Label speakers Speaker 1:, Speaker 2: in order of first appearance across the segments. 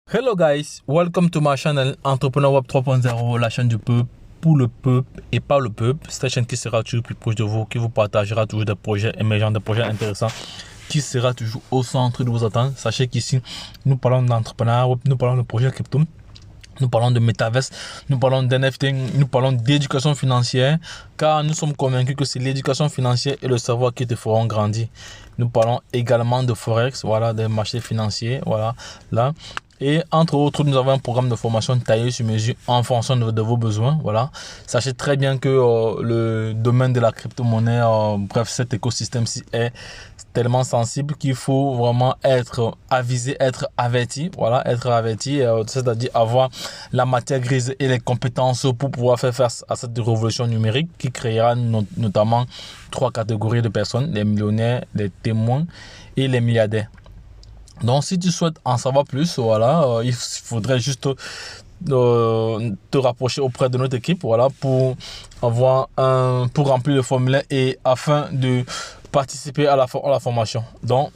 Speaker 1: Hello guys, welcome to my channel Entrepreneur Web 3.0, la chaîne du peuple, pour le peuple et par le peuple. C'est une chaîne qui sera toujours plus proche de vous, qui vous partagera toujours des projets émergents, des projets intéressants, qui sera toujours au centre de vos attentes. Sachez qu'ici, nous parlons d'entrepreneuriat web, nous parlons de projets crypto, nous parlons de Metaverse, nous parlons d'NFT, nous parlons d'éducation financière, car nous sommes convaincus que c'est l'éducation financière et le savoir qui te feront grandir. Nous parlons également de Forex, voilà, des marchés financiers, voilà, là. Et entre autres, nous avons un programme de formation taillé sur mesure en fonction de vos besoins. Voilà. Sachez très bien que le domaine de la crypto-monnaie, bref, cet écosystème-ci est tellement sensible qu'il faut vraiment être avisé, être averti. Voilà, être averti, c'est-à-dire avoir la matière grise et les compétences pour pouvoir faire face à cette révolution numérique qui créera notamment trois catégories de personnes, les millionnaires, les témoins et les milliardaires. Donc, si tu souhaites en savoir plus, voilà, il faudrait juste te rapprocher auprès de notre équipe, voilà, pour remplir le formulaire et afin de participer à la formation. Donc,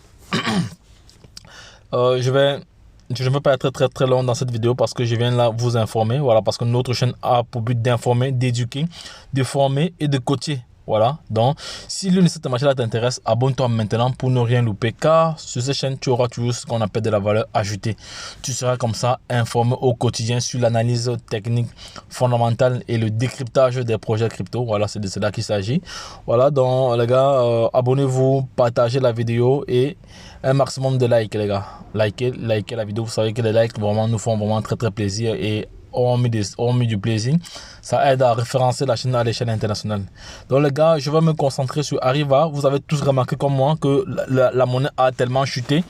Speaker 1: je ne vais pas être très long dans cette vidéo parce que je viens là vous informer, voilà, parce que notre chaîne a pour but d'informer, d'éduquer, de former et de coacher. Voilà, donc si l'une de ces thématiques-là t'intéresse, abonne-toi maintenant pour ne rien louper, car sur cette chaîne, tu auras toujours ce qu'on appelle de la valeur ajoutée. Tu seras comme ça informé au quotidien sur l'analyse technique fondamentale et le décryptage des projets crypto. Voilà, c'est de cela qu'il s'agit. Voilà, donc les gars, abonnez-vous, partagez la vidéo et un maximum de likes, les gars. Likez la vidéo. Vous savez que les likes vraiment nous font vraiment très plaisir et hormis du plaisir, ça aide à référencer la chaîne à l'échelle internationale. Donc les gars, je vais me concentrer sur Arriva. Vous avez tous remarqué comme moi que la monnaie a tellement chuté.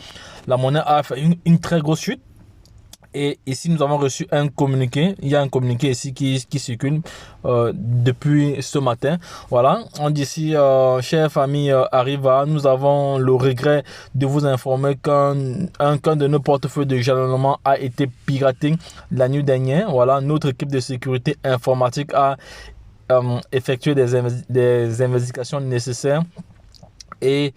Speaker 1: La monnaie a fait une très grosse chute. Et ici, nous avons reçu un communiqué. Il y a un communiqué ici qui circule depuis ce matin. Voilà, on dit ici, chère famille Arriva, nous avons le regret de vous informer qu'un de nos portefeuilles de jalonnement a été piraté la nuit dernière. Voilà, notre équipe de sécurité informatique a effectué des investigations nécessaires. Et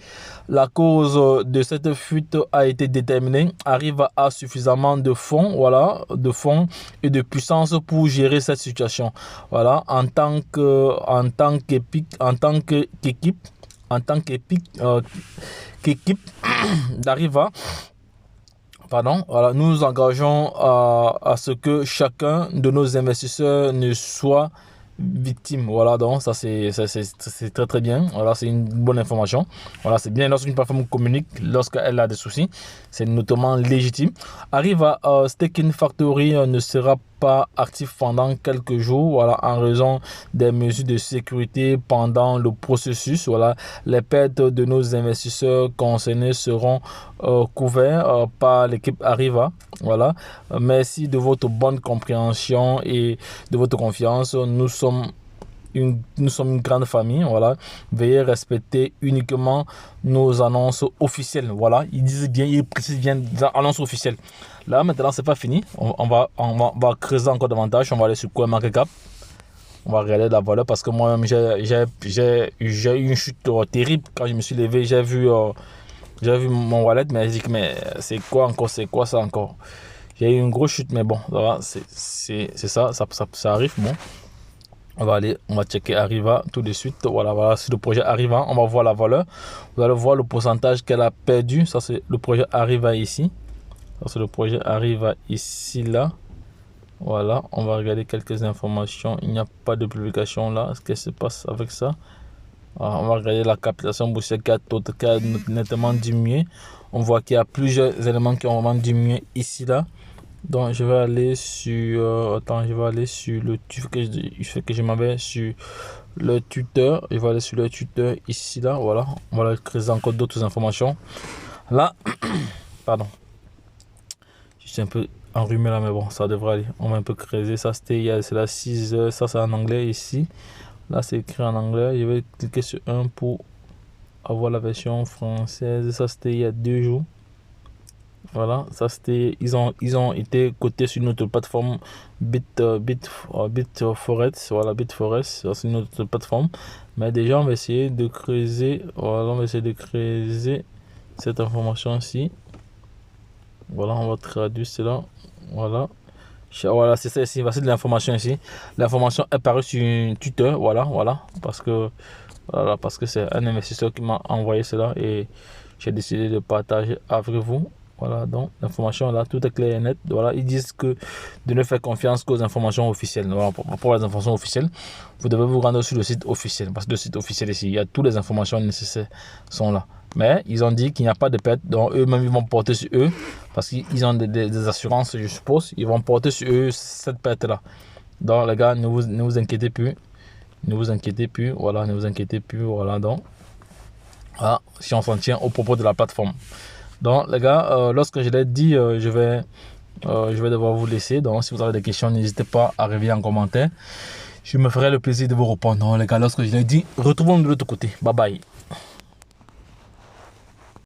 Speaker 1: la cause de cette fuite a été déterminée. Arriva à suffisamment de fonds, voilà, de fonds et de puissance pour gérer cette situation. Voilà, en tant qu'équipe d'Arriva, pardon, voilà, nous nous engageons à ce que chacun de nos investisseurs ne soit victime. Voilà, donc ça c'est très bien. Voilà, c'est une bonne information. Voilà, c'est bien lorsqu'une plateforme communique lorsqu'elle a des soucis, c'est notamment légitime. Arriva Staking Factory ne sera pas actif pendant quelques jours, voilà, en raison des mesures de sécurité pendant le processus. Voilà, les pertes de nos investisseurs concernés seront couverts par l'équipe Arriva. Voilà, merci de votre bonne compréhension et de votre confiance. Nous sommes une grande famille, voilà. Veuillez respecter uniquement nos annonces officielles, voilà. Ils disent bien, ils précisent bien annonces officielles. Là, maintenant, c'est pas fini. On va creuser encore davantage. On va aller sur CoinMarketCap. On va regarder la valeur parce que moi-même, j'ai eu une chute terrible quand je me suis levé. J'ai vu mon wallet, mais j'ai dit, mais c'est quoi encore? C'est quoi ça encore? J'ai eu une grosse chute, mais bon, ça arrive, bon. On va checker Arriva tout de suite. Voilà, c'est le projet Arriva. On va voir la valeur. Vous allez voir le pourcentage qu'elle a perdu. Ça, c'est le projet Arriva ici. Ça, c'est le projet Arriva ici, là. Voilà, on va regarder quelques informations. Il n'y a pas de publication là. Qu'est-ce qui se passe avec ça? Alors, on va regarder la capitalisation boursière qui a nettement diminué. On voit qu'il y a plusieurs éléments qui ont vraiment diminué ici, là. Donc je vais aller sur le que je m'avais sur le tuteur. Je vais aller sur le tuteur ici là, voilà. On va créer encore d'autres informations. Là, pardon. Je suis un peu enrhumé là, mais bon, ça devrait aller. On va un peu creuser. Ça c'est la 6 heures. Ça c'est en anglais ici. Là c'est écrit en anglais. Je vais cliquer sur 1 pour avoir la version française. Ça c'était il y a 2 jours. Voilà, ça c'était, ils ont été cotés sur notre plateforme BitForex. Voilà, BitForex, c'est notre plateforme. Mais déjà, on va essayer de creuser. Voilà, on va essayer de creuser cette information-ci. Voilà, on va traduire cela. Voilà. Voilà, c'est ça ici. Voici de l'information ici. L'information est parue sur Twitter. Voilà, voilà. Parce que c'est un investisseur qui m'a envoyé cela et j'ai décidé de partager avec vous. Voilà, donc l'information là, tout est clair et net. Voilà, ils disent que de ne faire confiance qu'aux informations officielles. Voilà, pour les informations officielles, vous devez vous rendre sur le site officiel. Parce que le site officiel ici, il y a toutes les informations nécessaires sont là. Mais ils ont dit qu'il n'y a pas de perte, donc eux-mêmes ils vont porter sur eux, parce qu'ils ont des assurances, je suppose, ils vont porter sur eux cette perte-là. Donc les gars, ne vous inquiétez plus. Ne vous inquiétez plus, voilà, ne vous inquiétez plus, voilà, donc, voilà, si on s'en tient au propos de la plateforme. Donc, les gars, lorsque je l'ai dit, je vais devoir vous laisser. Donc, si vous avez des questions, n'hésitez pas à revenir en commentaire. Je me ferai le plaisir de vous répondre. Donc, les gars, lorsque je l'ai dit, retrouvons-nous de l'autre côté. Bye bye.